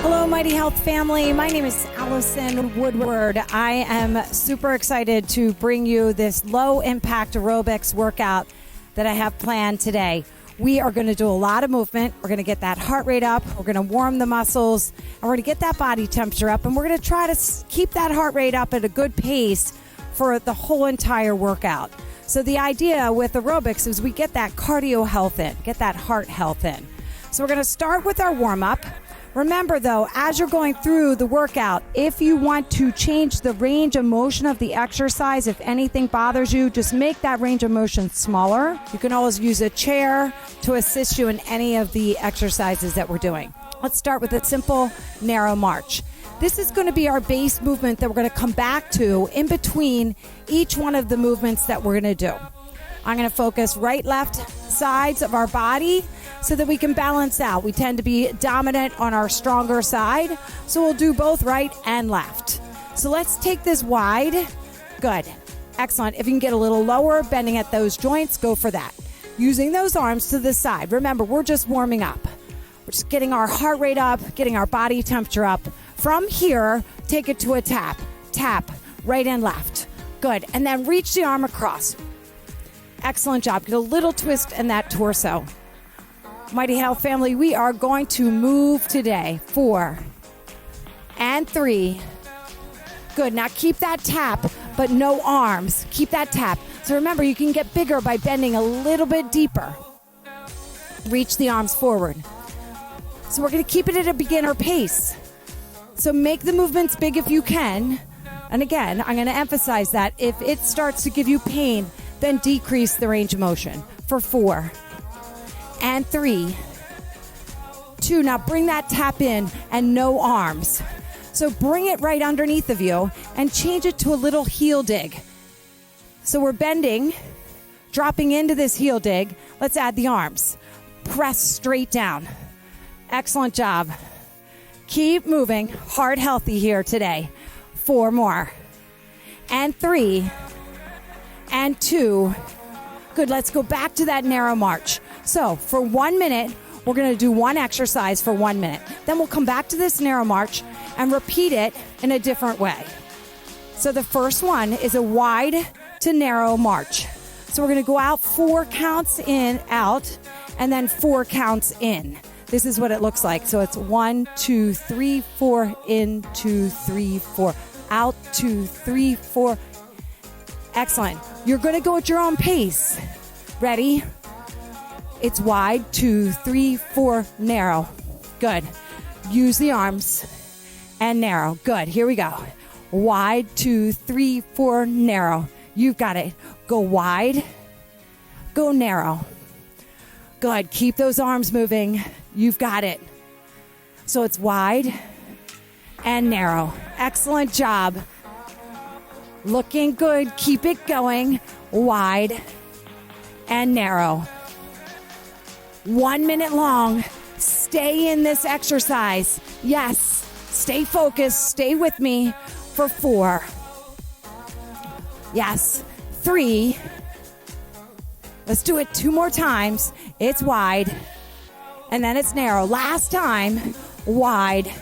Hello, Mighty Health family. My name is Allison Woodward. I am super excited to bring you this low-impact aerobics workout that I have planned today. We are going to do a lot of movement. We're going to get that heart rate up. We're going to warm the muscles. And we're going to get that body temperature up. And we're going to try to keep that heart rate up at a good pace for the whole entire workout. So the idea with aerobics is we get that cardio health in, get that heart health in. So we're going to start with our warm-up. Remember, though, as you're going through the workout, if you want to change the range of motion of the exercise, if anything bothers you, just make that range of motion smaller. You can always use a chair to assist you in any of the exercises that we're doing. Let's start with a simple narrow march. This is going to be our base movement that we're going to come back to in between each one of the movements that we're going to do. I'm going to focus right, left sides of our body so that we can balance out. We tend to be dominant on our stronger side, so we'll do both right and left. So let's take this wide. Good. Excellent. If you can get a little lower, bending at those joints, go for that. Using those arms to the side. Remember, we're just warming up. We're just getting our heart rate up, getting our body temperature up. From here, take it to a tap. Tap, right and left. Good. And then reach the arm across. Excellent job. Get a little twist in that torso. Mighty Health family, we are going to move today. 4 and 3. Good. Now keep that tap, but no arms. Keep that tap. So remember, you can get bigger by bending a little bit deeper. Reach the arms forward. So we're going to keep it at a beginner pace. So make the movements big if you can. And again, I'm going to emphasize that if it starts to give you pain, then decrease the range of motion for 4 and 3, 2. Now bring that tap in and no arms. So bring it right underneath of you and change it to a little heel dig. So we're bending, dropping into this heel dig. Let's add the arms. Press straight down. Excellent job. Keep moving. Heart healthy here today. 4 more. And 3 and 2. Good. Let's go back to that narrow march. So for 1 minute, we're going to do one exercise for 1 minute. Then we'll come back to this narrow march and repeat it in a different way. So the first one is a wide to narrow march. So we're going to go out 4 counts in, out, and then 4 counts in. This is what it looks like. So it's 1, 2, 3, 4, in, 2, 3, 4, out, 2, 3, 4. Excellent. You're going to go at your own pace. Ready? It's wide, 2, 3, 4, narrow. Good. Use the arms and narrow. Good. Here we go. Wide, 2, 3, 4, narrow. You've got it. Go wide, go narrow. Good. Keep those arms moving. You've got it. So it's wide and narrow. Excellent job. Looking good. Keep it going. Wide and narrow. 1 minute long. Stay in this exercise. Yes. Stay focused. Stay with me for 4. Yes. 3. Let's do it 2 more times. It's wide. And then it's narrow. Last time. Wide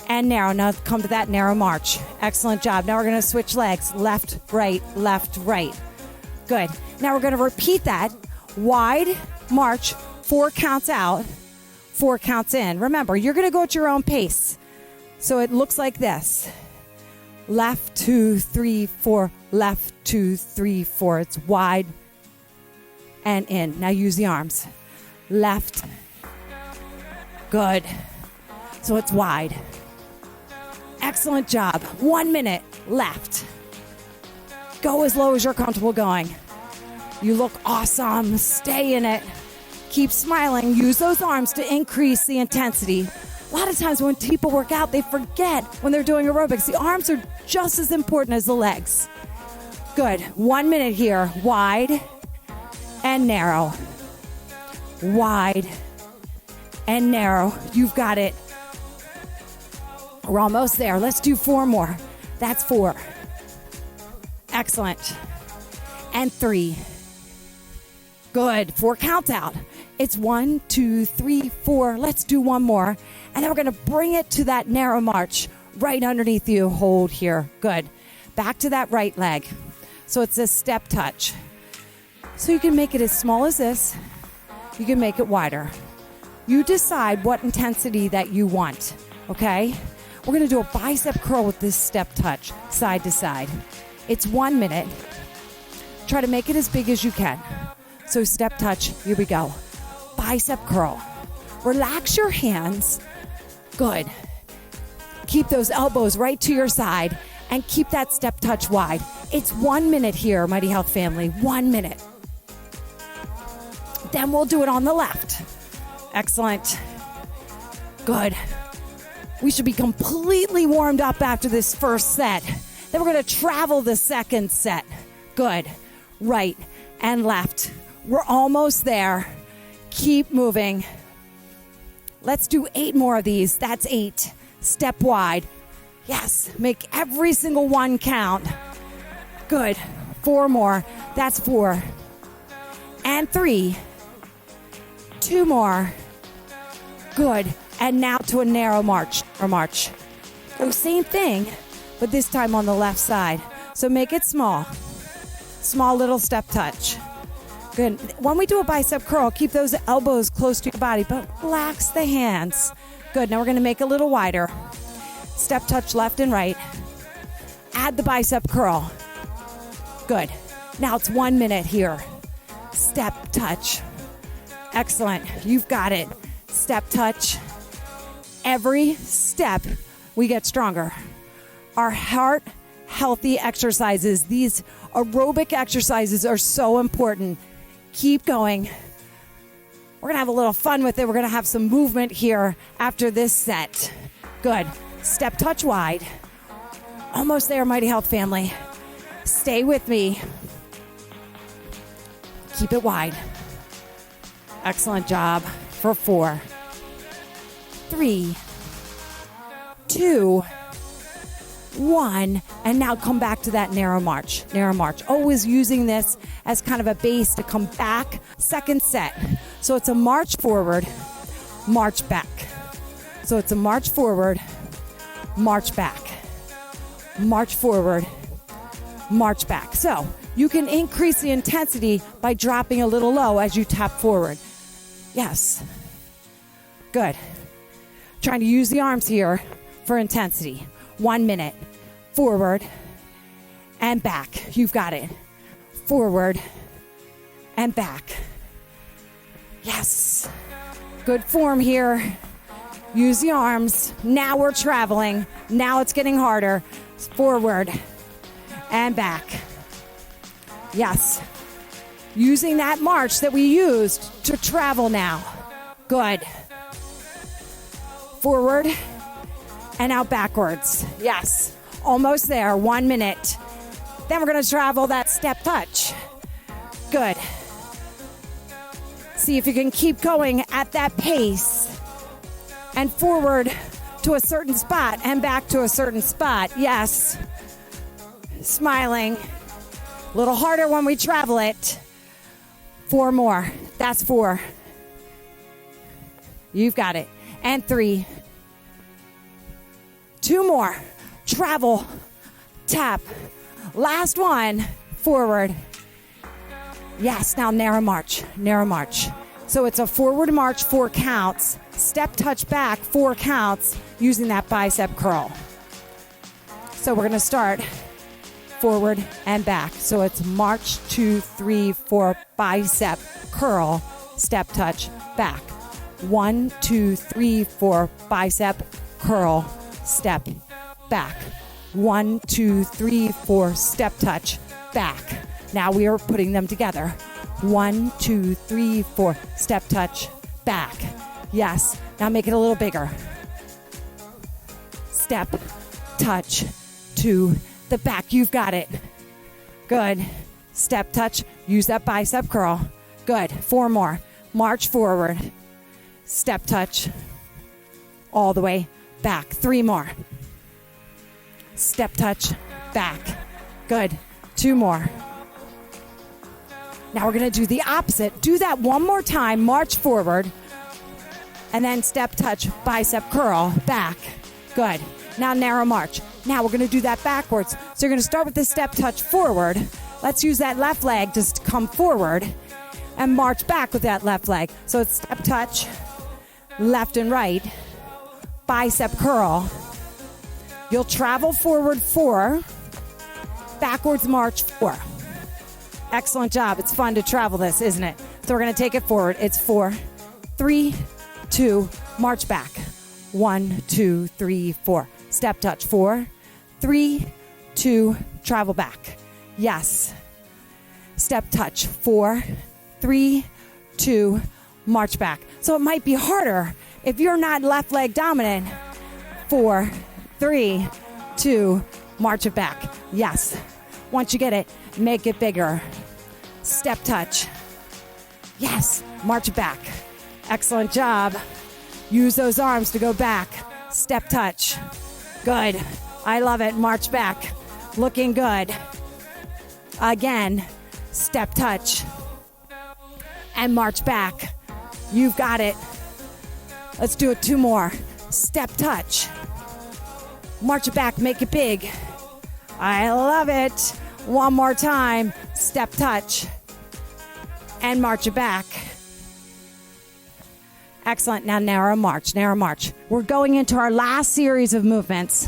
and narrow. Now come to that narrow march. Excellent job. Now we're going to switch legs. Left, right, left, right. Good. Now we're going to repeat that. Wide march, 4 counts out, 4 counts in. Remember, you're going to go at your own pace. So it looks like this. Left, 2, 3, 4. Left, 2, 3, 4. It's wide and in. Now use the arms. Left. Good. So it's wide. Excellent job. 1 minute left. Go as low as you're comfortable going. You look awesome. Stay in it. Keep smiling. Use those arms to increase the intensity. A lot of times when people work out, they forget when they're doing aerobics. The arms are just as important as the legs. Good. 1 minute here. Wide and narrow. Wide and narrow. You've got it. We're almost there. Let's do 4 more. That's 4. Excellent. And 3. Good. 4 counts out. It's 1, 2, 3, 4. Let's do one more. And then we're going to bring it to that narrow march right underneath you. Hold here. Good. Back to that right leg. So it's a step touch. So you can make it as small as this. You can make it wider. You decide what intensity that you want, okay? We're going to do a bicep curl with this step touch, side to side. It's 1 minute. Try to make it as big as you can. So step touch, here we go. Bicep curl. Relax your hands. Good. Keep those elbows right to your side and keep that step touch wide. It's 1 minute here, Mighty Health family. 1 minute. Then we'll do it on the left. Excellent. Good. We should be completely warmed up after this first set. Then we're going to travel the second set. Good. Right and left. We're almost there. Keep moving. Let's do 8 more of these. That's 8. Step wide. Yes. Make every single one count. Good. 4 more. That's 4. And 3. 2 more. Good. And now to a narrow march. So same thing, but this time on the left side. So make it small. Small little step touch. Good. When we do a bicep curl, keep those elbows close to your body, but relax the hands. Good. Now we're going to make it a little wider. Step touch left and right. Add the bicep curl. Good. Now it's 1 minute here. Step touch. Excellent. You've got it. Step touch. Every step we get stronger. Our heart healthy exercises, these aerobic exercises are so important. Keep going. We're going to have a little fun with it. We're going to have some movement here after this set. Good. Step touch wide. Almost there, Mighty Health family. Stay with me. Keep it wide. Excellent job for 4, 3, 2, 1, and now come back to that narrow march. Always using this as kind of a base to come back. Second set. So it's a march forward, march back. So it's a march forward, march back. March forward, march back. So you can increase the intensity by dropping a little low as you tap forward. Yes. Good. Trying to use the arms here for intensity. 1 minute. Forward and back. You've got it. Forward and back. Yes. Good form here. Use the arms. Now we're traveling. Now it's getting harder. Forward and back. Yes. Using that march that we used to travel now. Good. Forward and out backwards. Yes. Almost there. 1 minute. Then we're going to travel that step touch. Good. See if you can keep going at that pace. And forward to a certain spot and back to a certain spot. Yes. Smiling. A little harder when we travel it. 4 more. That's 4. You've got it. And 3. 2 more. Travel. Tap. Last one. Forward. Yes, now narrow march. So it's a forward march, 4 counts. Step touch back, 4 counts, using that bicep curl. So we're going to start forward and back. So it's march, 2, 3, 4, bicep curl, step touch back. 1, 2, 3, 4, bicep curl, step back. 1, 2, 3, 4, step touch back. Now we are putting them together. 1, 2, 3, 4, step touch back. Yes. Now make it a little bigger. Step touch to the back. You've got it. Good. Step touch. Use that bicep curl. Good. 4 more. March forward. Step touch. All the way back. 3 more. Step touch. Back. Good. 2 more. Now we're going to do the opposite. Do that one more time. March forward. And then step touch, bicep curl, back. Good. Now narrow march. Now we're going to do that backwards. So you're going to start with the step touch forward. Let's use that left leg to come forward and march back with that left leg. So it's step touch, left and right, bicep curl. You'll travel forward 4, backwards march 4. Excellent job. It's fun to travel this, isn't it? So we're going to take it forward. It's 4, 3, 2, march back. 1, 2, 3, 4. Step touch. 4, 3, 2, travel back. Yes. Step touch. 4, 3, 2, march back. So it might be harder if you're not left leg dominant. 4, 3, 2, march it back. Yes. Once you get it, make it bigger. Step touch. Yes. March it back. Excellent job. Use those arms to go back. Step touch. Good. I love it. March back. Looking good. Again. Step touch. And march back. You've got it. Let's do it 2 more. Step touch. March it back. Make it big. I love it. 1 more time. Step touch. And march it back. Excellent. Now narrow march, narrow march. We're going into our last series of movements,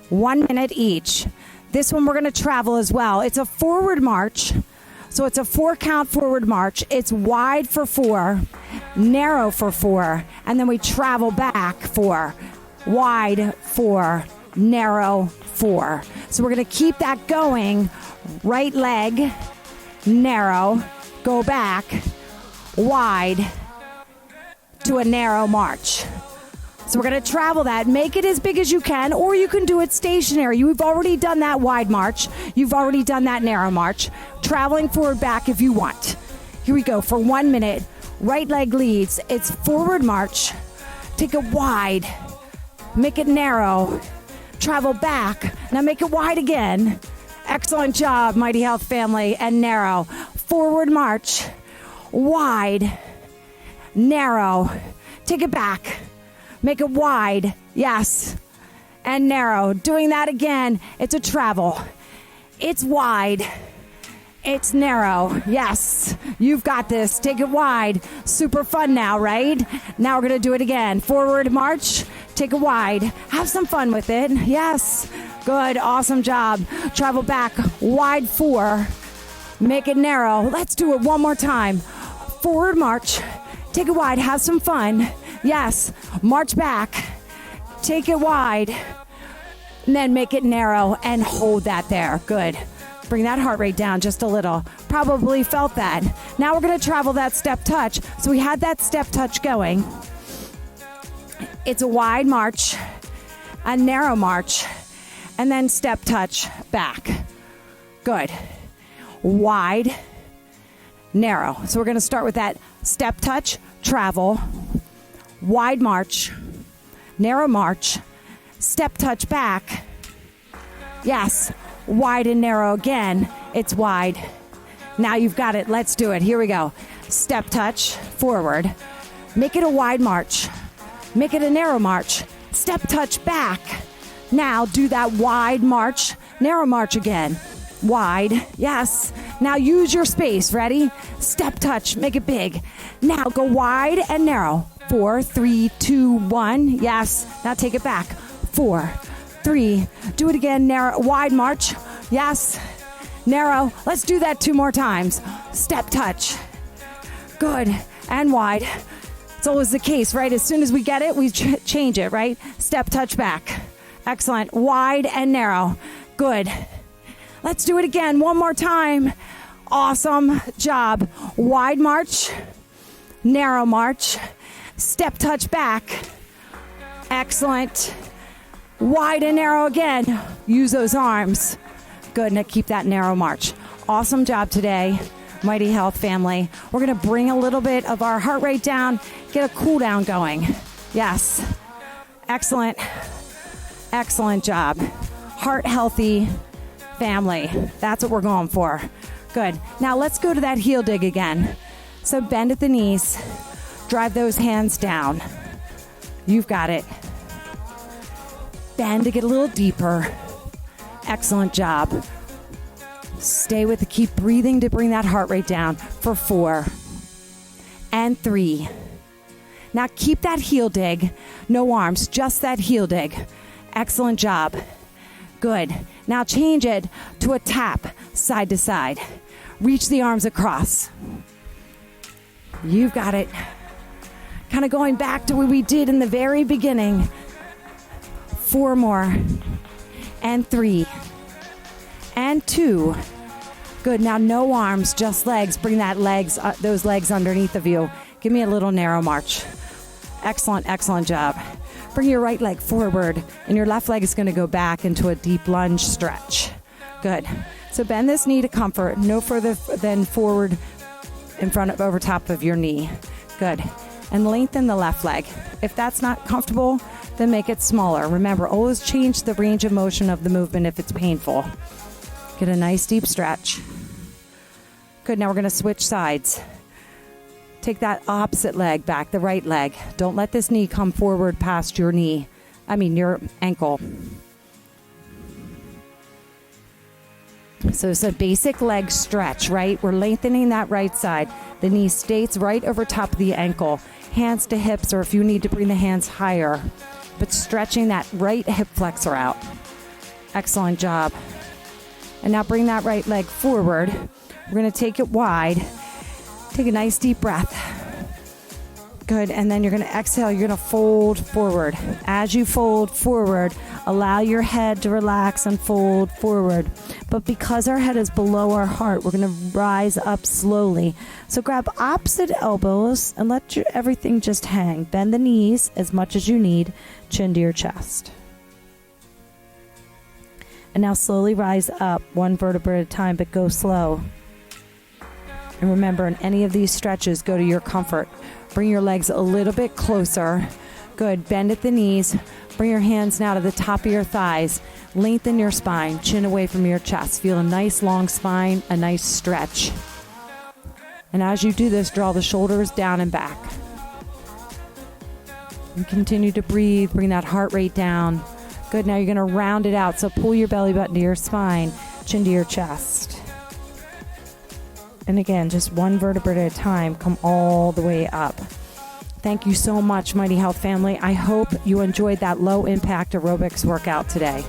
1 minute each. This one we're going to travel as well. It's a forward march. So it's a 4 count forward march. It's wide for 4, narrow for 4, and then we travel back 4, wide 4, narrow 4. So we're going to keep that going. Right leg, narrow, go back, wide, to a narrow march. So we're going to travel that. Make it as big as you can, or you can do it stationary. You've already done that wide march. You've already done that narrow march. Traveling forward back if you want. Here we go for 1 minute. Right leg leads. It's forward march. Take it wide. Make it narrow. Travel back. Now make it wide again. Excellent job, Mighty Health family. And narrow. Forward march. Wide. Narrow. Take it back. Make it wide. Yes. And narrow. Doing that again. It's a travel. It's wide. It's narrow. Yes. You've got this. Take it wide. Super fun now, right? Now we're going to do it again. Forward march. Take it wide. Have some fun with it. Yes. Good. Awesome job. Travel back. Wide 4. Make it narrow. Let's do it 1 more time. Forward march. Take it wide. Have some fun. Yes. March back. Take it wide. And then make it narrow and hold that there. Good. Bring that heart rate down just a little. Probably felt that. Now we're going to travel that step touch. So we had that step touch going. It's a wide march, a narrow march, and then step touch back. Good. Wide, narrow. So we're going to start with that step touch, travel, wide march, narrow march, step touch back. Yes, wide and narrow again. It's wide. Now you've got it. Let's do it. Here we go. Step touch, forward. Make it a wide march. Make it a narrow march. Step touch back. Now do that wide march, narrow march again. Wide, yes. Now use your space. Ready? Step touch, make it big. Now go wide and narrow. 4, 3, 2, 1. Yes. Now take it back. 4, 3. Do it again. Narrow, wide march. Yes. Narrow. Let's do that 2 more times. Step touch. Good. And wide. It's always the case, right? As soon as we get it, we change it, right? Step touch back. Excellent. Wide and narrow. Good. Let's do it again 1 more time. Awesome job. Wide march, narrow march, step touch back. Excellent. Wide and narrow again. Use those arms. Good. Now keep that narrow march. Awesome job today, Mighty Health family. We're going to bring a little bit of our heart rate down, get a cool down going. Yes. Excellent. Excellent job. Heart healthy family. That's what we're going for. Good. Now let's go to that heel dig again. So bend at the knees. Drive those hands down. You've got it. Bend to get a little deeper. Excellent job. Stay with it. Keep breathing to bring that heart rate down for 4 and 3. Now keep that heel dig. No arms, just that heel dig. Excellent job. Good. Now change it to a tap side to side. Reach the arms across. You've got it. Kind of going back to what we did in the very beginning. 4 more. And 3. And 2. Good. Now no arms, just legs. Bring those legs underneath of you. Give me a little narrow march. Excellent, excellent job. Bring your right leg forward, and your left leg is going to go back into a deep lunge stretch. Good. So bend this knee to comfort, no further than forward over top of your knee. Good. And lengthen the left leg. If that's not comfortable, then make it smaller. Remember, always change the range of motion of the movement if it's painful. Get a nice deep stretch. Good. Now we're going to switch sides. Take that opposite leg back, the right leg. Don't let this knee come forward past your your ankle. So it's a basic leg stretch, right? We're lengthening that right side. The knee stays right over top of the ankle. Hands to hips, or if you need to bring the hands higher, but stretching that right hip flexor out. Excellent job. And now bring that right leg forward. We're going to take it wide. Take a nice deep breath. Good. And then you're going to exhale. You're going to fold forward. As you fold forward, allow your head to relax and fold forward. But because our head is below our heart, we're going to rise up slowly. So grab opposite elbows and let everything just hang. Bend the knees as much as you need. Chin to your chest. And now slowly rise up, one vertebra at a time, but go slow. And remember, in any of these stretches, go to your comfort. Bring your legs a little bit closer. Good. Bend at the knees. Bring your hands now to the top of your thighs. Lengthen your spine. Chin away from your chest. Feel a nice long spine, a nice stretch. And as you do this, draw the shoulders down and back. And continue to breathe. Bring that heart rate down. Good. Now you're going to round it out. So pull your belly button to your spine. Chin to your chest. And again, just one vertebra at a time, come all the way up. Thank you so much, Mighty Health family. I hope you enjoyed that low impact aerobics workout today.